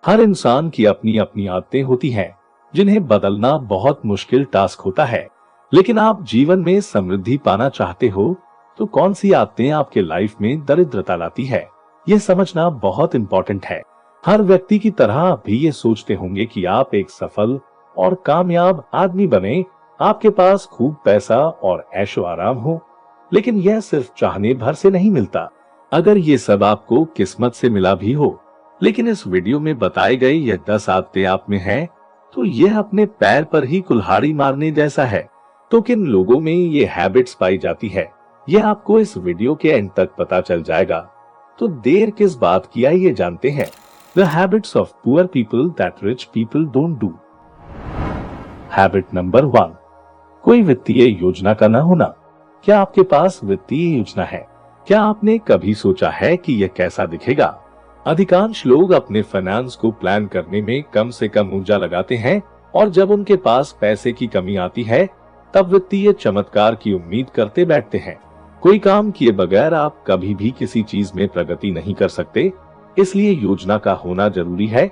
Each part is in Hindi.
हर इंसान की अपनी अपनी आदतें होती हैं, जिन्हें बदलना बहुत मुश्किल टास्क होता है। लेकिन आप जीवन में समृद्धि पाना चाहते हो, तो कौन सी आदतें आपके लाइफ में दरिद्रता लाती है, ये समझना बहुत इंपॉर्टेंट है। हर व्यक्ति की तरह आप भी ये सोचते होंगे कि आप एक सफल और कामयाब आदमी बने, आपके पास खूब पैसा और ऐशो आराम हो। लेकिन यह सिर्फ चाहने भर से नहीं मिलता। अगर ये सब आपको किस्मत से मिला भी हो, लेकिन इस वीडियो में बताए गए ये 10 आदतें आप में हैं, तो यह अपने पैर पर ही कुल्हाड़ी मारने जैसा है। तो किन लोगों में ये हैबिट्स पाई जाती है, यह आपको इस वीडियो के एंड तक पता चल जाएगा। तो देर किस बात की, आइए जानते हैं। The habits of poor people that rich people don't do. Habit number 1, कोई वित्तीय योजना का न होना। क्या आपके पास वित्तीय योजना है? क्या आपने कभी सोचा है कि यह कैसा दिखेगा? अधिकांश लोग अपने फाइनेंस को प्लान करने में कम से कम ऊर्जा लगाते हैं, और जब उनके पास पैसे की कमी आती है, तब वित्तीय चमत्कार की उम्मीद करते बैठते हैं। कोई काम किए बगैर आप कभी भी किसी चीज में प्रगति नहीं कर सकते, इसलिए योजना का होना जरूरी है।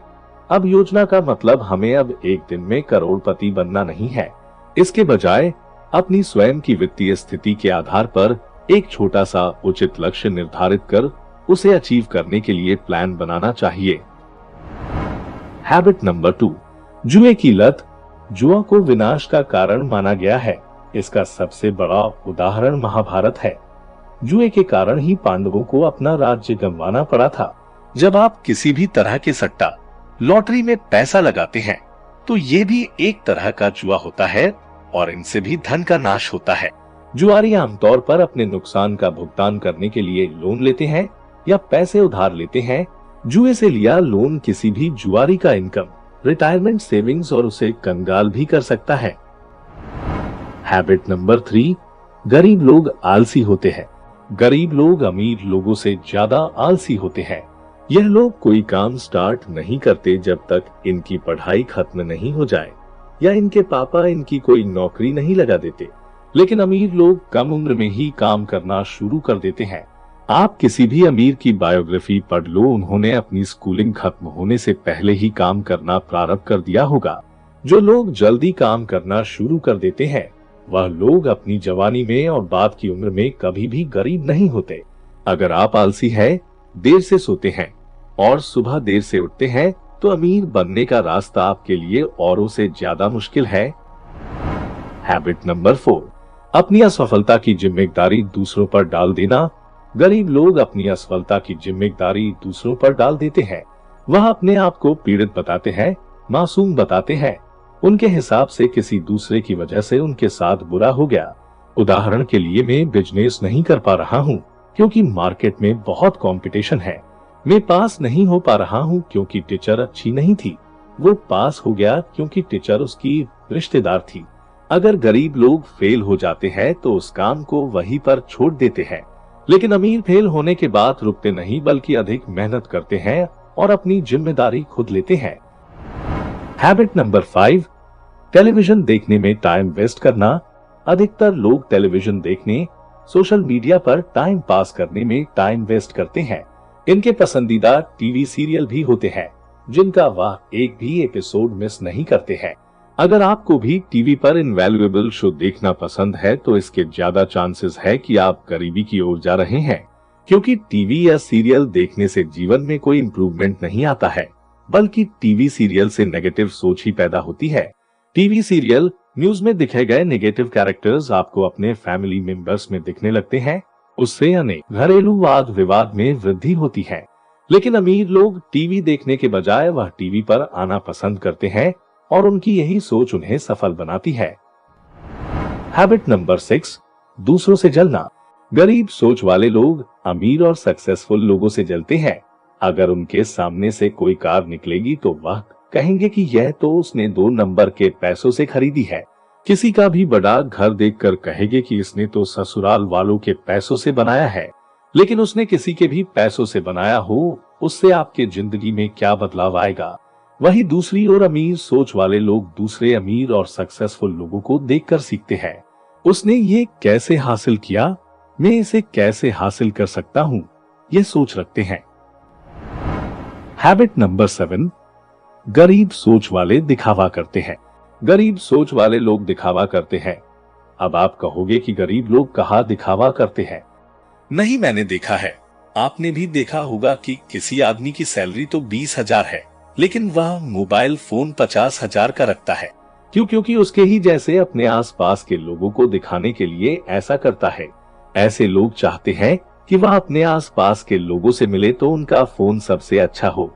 अब योजना का मतलब हमें अब एक दिन में करोड़पति बनना नहीं है। इसके बजाय अपनी स्वयं की वित्तीय स्थिति के आधार पर एक छोटा सा उचित लक्ष्य निर्धारित कर उसे अचीव करने के लिए प्लान बनाना चाहिए। हैबिट नंबर 2, जुए की लत। जुआ को विनाश का कारण माना गया है। इसका सबसे बड़ा उदाहरण महाभारत है। जुए के कारण ही पांडवों को अपना राज्य गंवाना पड़ा था। जब आप किसी भी तरह के सट्टा, लॉटरी में पैसा लगाते हैं, तो ये भी एक तरह का जुआ होता है, और इनसे भी धन का नाश होता है। जुआरी आमतौर पर अपने नुकसान का भुगतान करने के लिए लोन लेते हैं या पैसे उधार लेते हैं। जुए से लिया लोन किसी भी जुआरी का इनकम, रिटायरमेंट सेविंग्स और उसे कंगाल भी कर सकता है। हैबिट नंबर 3, गरीब लोग आलसी होते हैं। गरीब लोग अमीर लोगों से ज्यादा आलसी होते हैं। यह लोग कोई काम स्टार्ट नहीं करते जब तक इनकी पढ़ाई खत्म नहीं हो जाए, या इनके पापा इनकी कोई नौकरी नहीं लगा देते। लेकिन अमीर लोग कम उम्र में ही काम करना शुरू कर देते हैं। आप किसी भी अमीर की बायोग्राफी पढ़ लो, उन्होंने अपनी स्कूलिंग खत्म होने से पहले ही काम करना प्रारंभ कर दिया होगा। जो लोग जल्दी काम करना शुरू कर देते हैं, वह लोग अपनी जवानी में और बाद की उम्र में कभी भी गरीब नहीं होते। अगर आप आलसी है, देर से सोते हैं और सुबह देर से उठते हैं, तो अमीर बनने का रास्ता आपके लिए औरों से ज्यादा मुश्किल है। हैबिट नंबर 4, अपनी असफलता की जिम्मेदारी दूसरों पर डाल देना। गरीब लोग अपनी असफलता की जिम्मेदारी दूसरों पर डाल देते हैं। वह अपने आप को पीड़ित बताते हैं, मासूम बताते हैं। उनके हिसाब से किसी दूसरे की वजह से उनके साथ बुरा हो गया। उदाहरण के लिए, मैं बिजनेस नहीं कर पा रहा हूँ क्योंकि मार्केट में बहुत कंपटीशन है। मैं पास नहीं हो पा रहा हूँ क्योंकि टीचर अच्छी नहीं थी। वो पास हो गया क्योंकि टीचर उसकी रिश्तेदार थी। अगर गरीब लोग फेल हो जाते हैं तो उस काम को वहीं पर छोड़ देते हैं। लेकिन अमीर फेल होने के बाद रुकते नहीं, बल्कि अधिक मेहनत करते हैं और अपनी जिम्मेदारी खुद लेते हैं। हैबिट नंबर 5, टेलीविजन देखने में टाइम वेस्ट करना। अधिकतर लोग टेलीविजन देखने, सोशल मीडिया पर टाइम पास करने में टाइम वेस्ट करते हैं। इनके पसंदीदा टीवी सीरियल भी होते हैं, जिनका वह एक भी एपिसोड मिस नहीं करते हैं। अगर आपको भी टीवी पर इनवैल्यूएबल शो देखना पसंद है, तो इसके ज्यादा चांसेस है कि आप गरीबी की ओर जा रहे हैं, क्योंकि टीवी या सीरियल देखने से जीवन में कोई इम्प्रूवमेंट नहीं आता है, बल्कि टीवी सीरियल से नेगेटिव सोच ही पैदा होती है। टीवी सीरियल न्यूज में दिखे गए नेगेटिव कैरेक्टर्स आपको अपने फैमिली मेंबर्स में दिखने लगते हैं। उससे अनेक घरेलू वाद विवाद में वृद्धि होती है। लेकिन अमीर लोग टीवी देखने के बजाय वह टीवी पर आना पसंद करते हैं, और उनकी यही सोच उन्हें सफल बनाती है। हैबिट नंबर 6, दूसरों से जलना। गरीब सोच वाले लोग अमीर और सक्सेसफुल लोगों से जलते हैं। अगर उनके सामने से कोई कार निकलेगी तो वह कहेंगे कि यह तो उसने 2 नंबर के पैसों से खरीदी है। किसी का भी बड़ा घर देखकर कहेंगे कि इसने तो ससुराल वालों के पैसों से बनाया है। लेकिन उसने किसी के भी पैसों से बनाया हो, उससे आपके जिंदगी में क्या बदलाव आएगा? वही दूसरी ओर अमीर सोच वाले लोग दूसरे अमीर और सक्सेसफुल लोगों को देखकर सीखते हैं। उसने ये कैसे हासिल किया, मैं इसे कैसे हासिल कर सकता हूँ, ये सोच रखते हैं। हैबिट नंबर 7, गरीब सोच वाले दिखावा करते हैं। गरीब सोच वाले लोग दिखावा करते हैं। अब आप कहोगे कि गरीब लोग कहाँ दिखावा करते हैं? नहीं, मैंने देखा है। आपने भी देखा होगा कि किसी आदमी की सैलरी तो 20,000 है, लेकिन वह मोबाइल फोन 50,000 का रखता है। क्यों? क्योंकि उसके ही जैसे अपने आसपास के लोगों को दिखाने के लिए ऐसा करता है। ऐसे लोग चाहते हैं कि वह अपने आसपास के लोगों से मिले तो उनका फोन सबसे अच्छा हो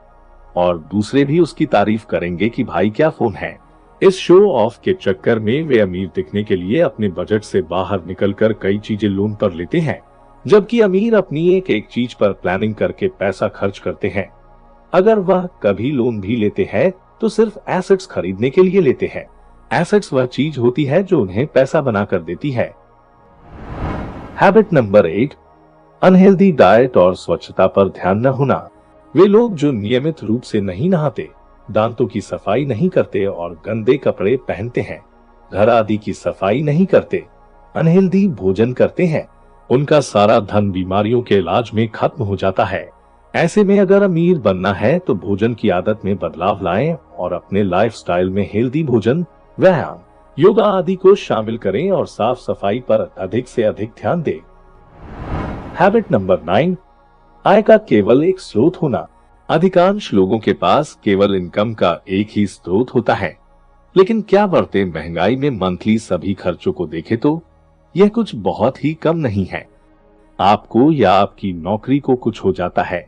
और दूसरे भी उसकी तारीफ करेंगे कि भाई क्या फोन है। इस शो ऑफ के चक्कर में वे अमीर दिखने के लिए अपने बजट से बाहर निकलकर कई चीजें लोन पर लेते हैं, जबकि अमीर अपनी एक एक चीज पर प्लानिंग करके पैसा खर्च करते हैं। अगर वह कभी लोन भी लेते हैं तो सिर्फ एसेट्स खरीदने के लिए लेते हैं। एसेट्स वह चीज होती है जो उन्हें पैसा बना कर देती है। हैबिट नंबर 1, अनहेल्दी डाइट और स्वच्छता पर ध्यान न होना। वे लोग जो नियमित रूप से नहीं नहाते, दांतों की सफाई नहीं करते और गंदे कपड़े पहनते हैं, घर आदि की सफाई नहीं करते, अनहेल्दी भोजन करते हैं, उनका सारा धन बीमारियों के इलाज में खत्म हो जाता है। ऐसे में अगर अमीर बनना है तो भोजन की आदत में बदलाव लाएं और अपने लाइफस्टाइल में हेल्दी भोजन, व्यायाम, योगा आदि को शामिल करें और साफ सफाई पर अधिक से अधिक ध्यान दें। हैबिट नंबर 9, आय का केवल एक स्रोत होना। अधिकांश लोगों के पास केवल इनकम का एक ही स्रोत होता है, लेकिन क्या बढ़ते महंगाई में मंथली सभी खर्चों को देखें तो यह कुछ बहुत ही कम नहीं है। आपको या आपकी नौकरी को कुछ हो जाता है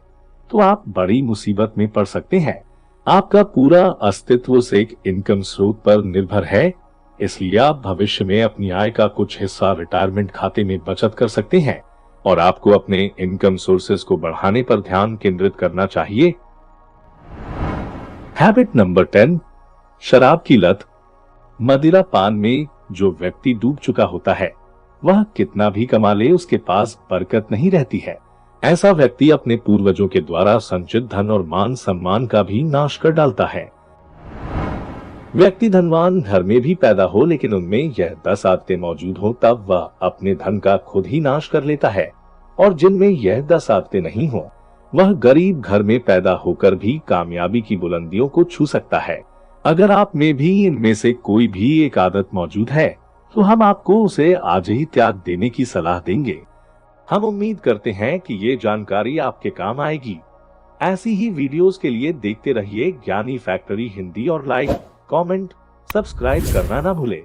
तो आप बड़ी मुसीबत में पड़ सकते हैं। आपका पूरा अस्तित्व उस एक इनकम स्रोत पर निर्भर है, इसलिए आप भविष्य में अपनी आय का कुछ हिस्सा रिटायरमेंट खाते में बचत कर सकते हैं और आपको अपने इनकम सोर्सेस को बढ़ाने पर ध्यान केंद्रित करना चाहिए। हैबिट नंबर 10, शराब की लत। मदिरा पान में जो व्यक्ति डूब चुका होता है, वह कितना भी कमा ले उसके पास बरकत नहीं रहती है। ऐसा व्यक्ति अपने पूर्वजों के द्वारा संचित धन और मान सम्मान का भी नाश कर डालता है। व्यक्ति धनवान घर में भी पैदा हो लेकिन उनमें यह 10 आदतें मौजूद हो तब वह अपने धन का खुद ही नाश कर लेता है, और जिनमें यह 10 आदतें नहीं हो वह गरीब घर में पैदा होकर भी कामयाबी की बुलंदियों को छू सकता है। अगर आप में भी इनमें से कोई भी एक आदत मौजूद है तो हम आपको उसे आज ही त्याग देने की सलाह देंगे। हम उम्मीद करते हैं कि ये जानकारी आपके काम आएगी। ऐसी ही वीडियोस के लिए देखते रहिए ज्ञानी फैक्ट्री हिंदी और लाइक, कमेंट, सब्सक्राइब करना ना भूलें।